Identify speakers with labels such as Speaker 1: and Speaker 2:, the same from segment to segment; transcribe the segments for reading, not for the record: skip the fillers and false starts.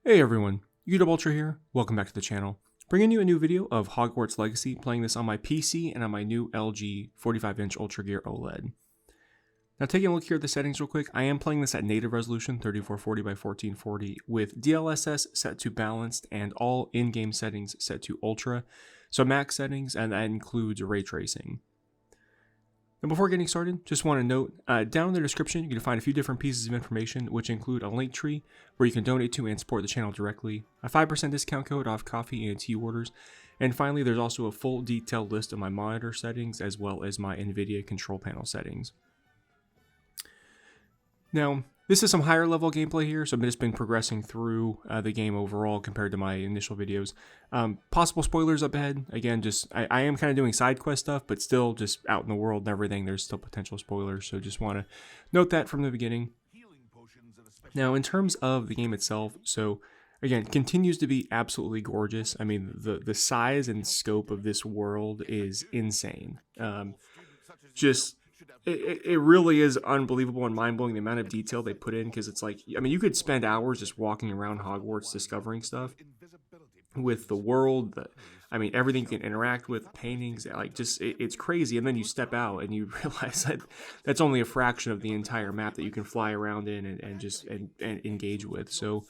Speaker 1: Hey everyone, Udub Ultra here, welcome back to the channel. Bringing you a new video of Hogwarts Legacy, playing this on my PC and on my new LG 45-inch UltraGear OLED. Now taking a look here at the settings real quick, I am playing this at native resolution 3440 by 1440 with DLSS set to balanced and all in-game settings set to ultra, so max settings, and that includes ray tracing. Now before getting started, just want to note, down in the description you can find a few different pieces of information which include a link tree where you can donate to and support the channel directly, a 5% discount code off coffee and tea orders, and finally there's also a full detailed list of my monitor settings as well as my NVIDIA Control Panel settings. Now, this is some higher level gameplay here, so I've just been progressing through the game overall compared to my initial videos. Possible spoilers up ahead. Again, I am kind of doing side quest stuff, but still just out in the world and everything, there's still potential spoilers, so just want to note that from the beginning. Now, in terms of the game itself, so again, continues to be absolutely gorgeous. I mean, the size and scope of this world is insane. It really is unbelievable and mind-blowing the amount of detail they put in, because it's like, I mean, you could spend hours just walking around Hogwarts discovering stuff with the world, I mean, everything you can interact with, paintings, like just, it's crazy. And then you step out and you realize that that's only a fraction of the entire map that you can fly around in and engage with. So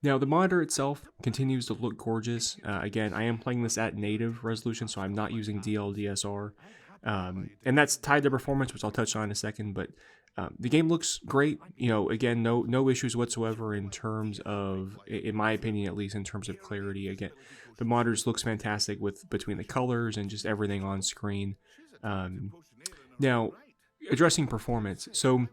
Speaker 1: now the monitor itself continues to look gorgeous. Again, I am playing this at native resolution, so I'm not using DLSS. And that's tied to performance, which I'll touch on in a second, but the game looks great. You know, again, no issues whatsoever in terms of, in my opinion at least, in terms of clarity. Again, the monitor looks fantastic with between the colors and just everything on screen. Now, addressing performance, so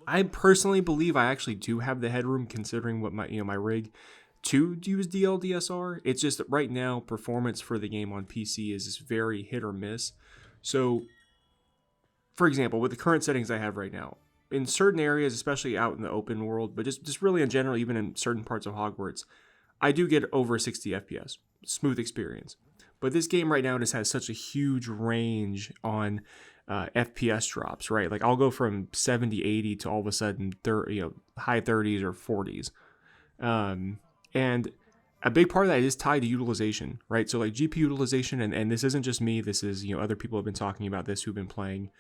Speaker 1: I personally believe I actually do have the headroom considering what my rig to use DLSS. It's just that right now performance for the game on PC is just very hit or miss. So, for example, with the current settings I have right now, in certain areas, especially out in the open world, but just really in general, even in certain parts of Hogwarts, I do get over 60 FPS, smooth experience. But this game right now just has such a huge range on FPS drops, right? Like I'll go from 70, 80 to all of a sudden high 30s or 40s. And a big part of that is tied to utilization, right? So like GPU utilization, and this isn't just me, this is, other people have been talking about this who've been playing,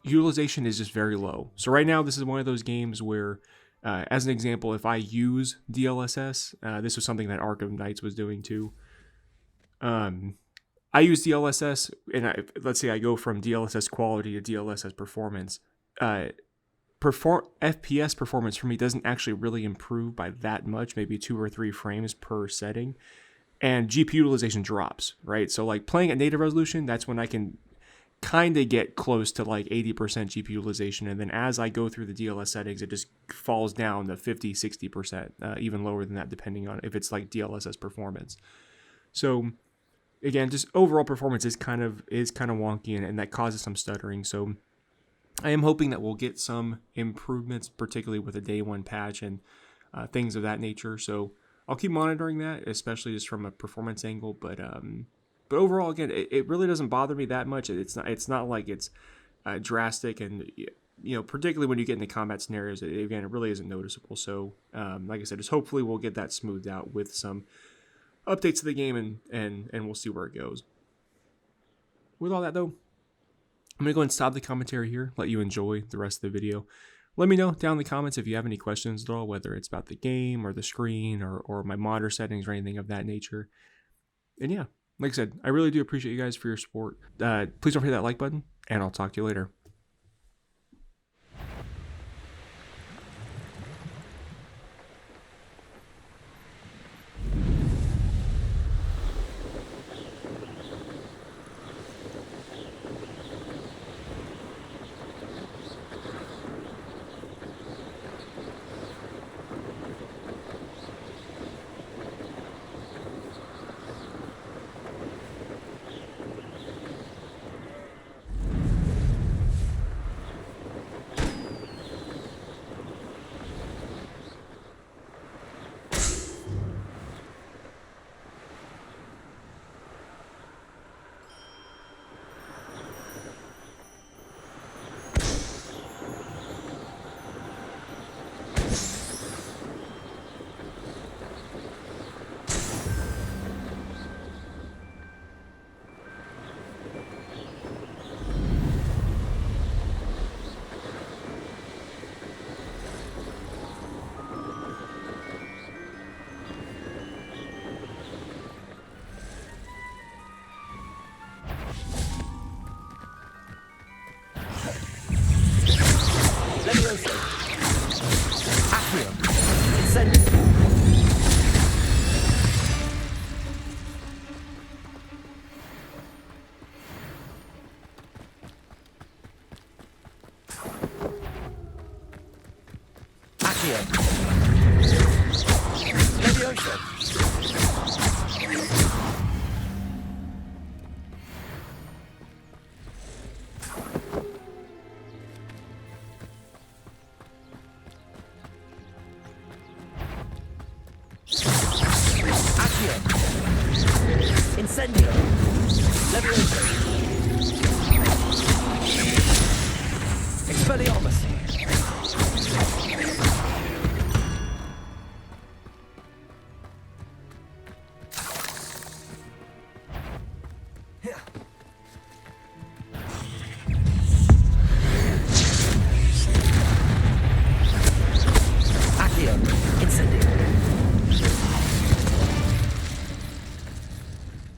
Speaker 1: utilization is just very low. So right now, this is one of those games where, as an example, if I use DLSS, this was something that Arkham Knights was doing too. I use DLSS, and let's say I go from DLSS quality to DLSS performance, FPS performance for me doesn't actually really improve by that much, maybe 2 or 3 frames per setting, and GPU utilization drops, right? So like playing at native resolution, that's when I can kind of get close to like 80% GPU utilization, and then as I go through the DLSS settings, it just falls down to 50-60%, even lower than that depending on if it's like DLSS performance. So again, just overall performance is kind of wonky, and that causes some stuttering. So I am hoping that we'll get some improvements, particularly with a day one patch and things of that nature. So I'll keep monitoring that, especially just from a performance angle. But overall, again, it really doesn't bother me that much. It's not like it's drastic, and particularly when you get into combat scenarios, it really isn't noticeable. So like I said, just hopefully we'll get that smoothed out with some updates to the game, and we'll see where it goes. With all that though, I'm going to go ahead and stop the commentary here, let you enjoy the rest of the video. Let me know down in the comments if you have any questions at all, whether it's about the game or the screen or my monitor settings or anything of that nature. And yeah, like I said, I really do appreciate you guys for your support. Please don't forget that like button, and I'll talk to you later.
Speaker 2: Incendiary. Accio. Leviosa. Accio. Incendio. Leviosa. Expelliarmus. Accio. Incendio.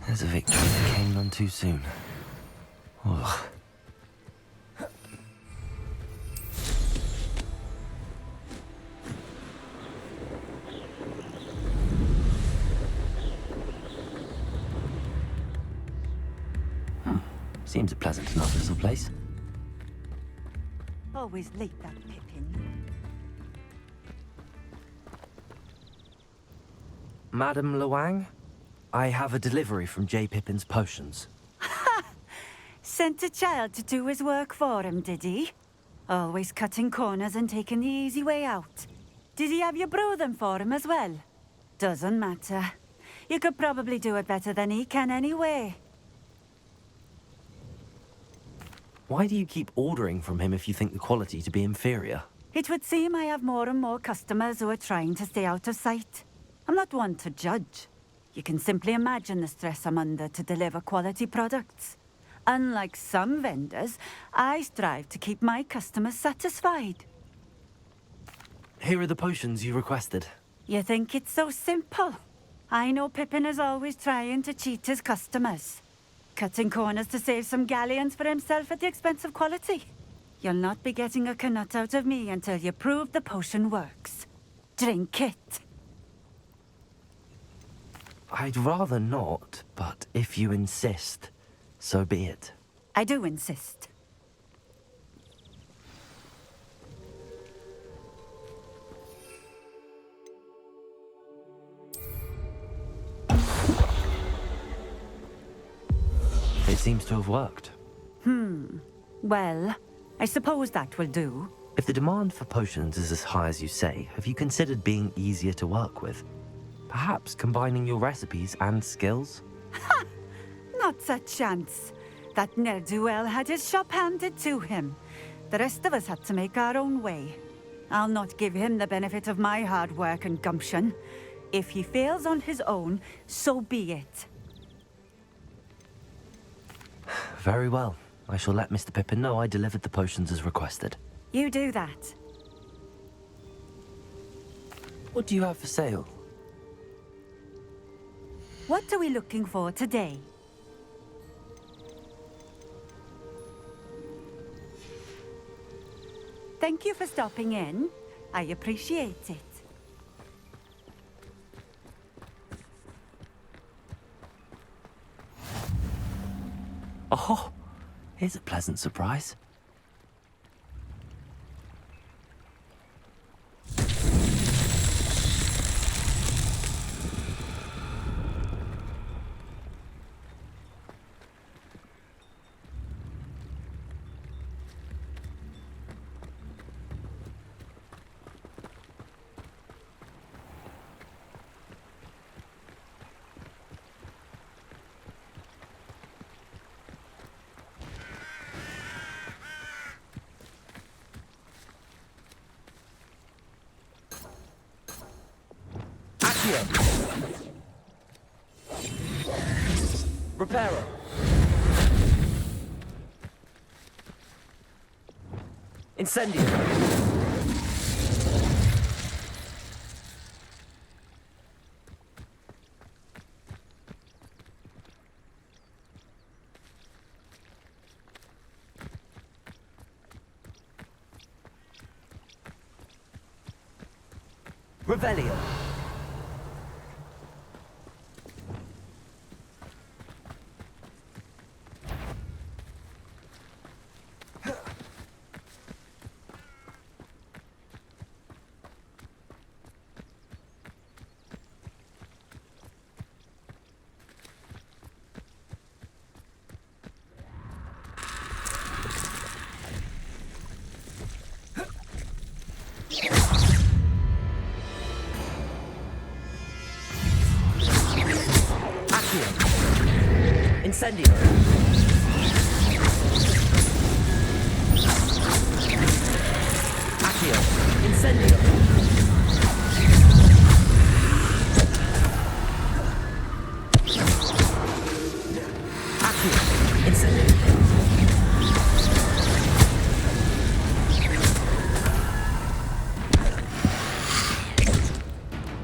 Speaker 2: There's a victory that came none too soon. Ugh. Seems a pleasant enough little place.
Speaker 3: Always late, that Pippin.
Speaker 2: Madam Luang, I have a delivery from J. Pippin's Potions.
Speaker 3: Sent a child to do his work for him, did he? Always cutting corners and taking the easy way out. Did he have you brew them for him as well? Doesn't matter. You could probably do it better than he can anyway.
Speaker 2: Why do you keep ordering from him if you think the quality to be inferior?
Speaker 3: It would seem I have more and more customers who are trying to stay out of sight. I'm not one to judge. You can simply imagine the stress I'm under to deliver quality products. Unlike some vendors, I strive to keep my customers satisfied.
Speaker 2: Here are the potions you requested.
Speaker 3: You think it's so simple? I know Pippin is always trying to cheat his customers. Cutting corners to save some galleons for himself at the expense of quality. You'll not be getting a canut out of me until you prove the potion works. Drink it.
Speaker 2: I'd rather not, but if you insist, so be it.
Speaker 3: I do insist.
Speaker 2: It seems to have worked.
Speaker 3: Well, I suppose that will do.
Speaker 2: If the demand for potions is as high as you say, have you considered being easier to work with? Perhaps combining your recipes and skills?
Speaker 3: Not a chance. That ne'er-do-well had his shop handed to him. The rest of us had to make our own way. I'll not give him the benefit of my hard work and gumption. If he fails on his own, so be it.
Speaker 2: Very well. I shall let Mr. Pippin know I delivered the potions as requested.
Speaker 3: You do that.
Speaker 2: What do you have for sale?
Speaker 3: What are we looking for today? Thank you for stopping in. I appreciate it.
Speaker 2: Oh, here's a pleasant surprise. Repairer. Incendio. Revelio. Incendio. Accio. Incendio. Accio. Incendio.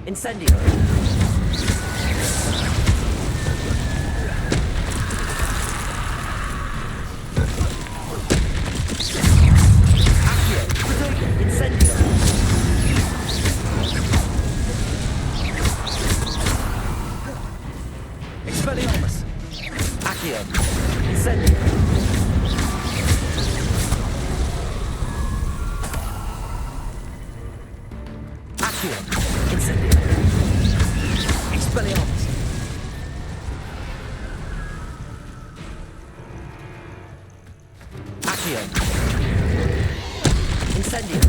Speaker 2: Incendio. Expelliarmus! Accio! Incendio! Accio! Incendio! Expelliarmus! Accio! Incendio!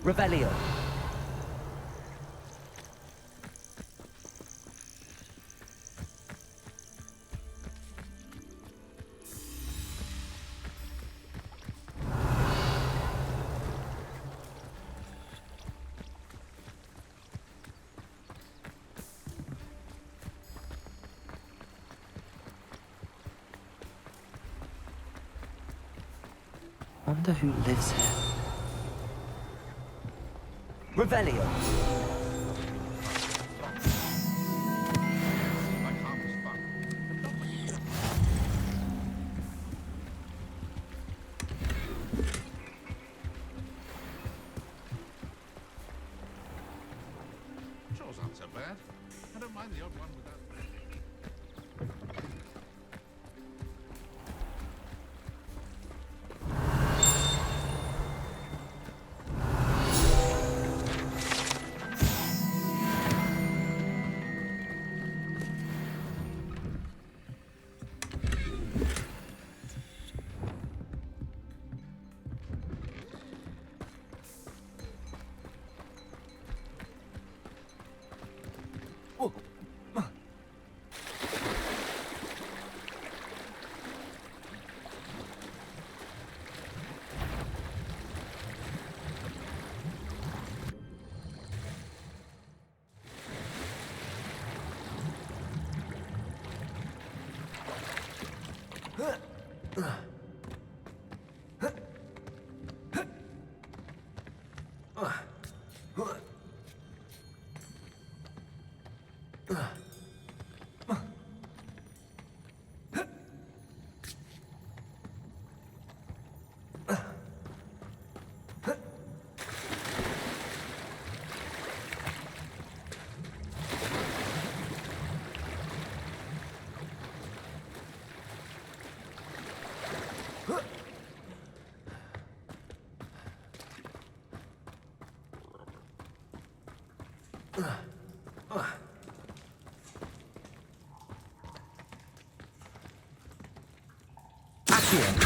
Speaker 2: Revelio. Wonder who lives here. Revelio.
Speaker 4: Chores aren't so bad. I don't mind the odd one without.
Speaker 2: Accio.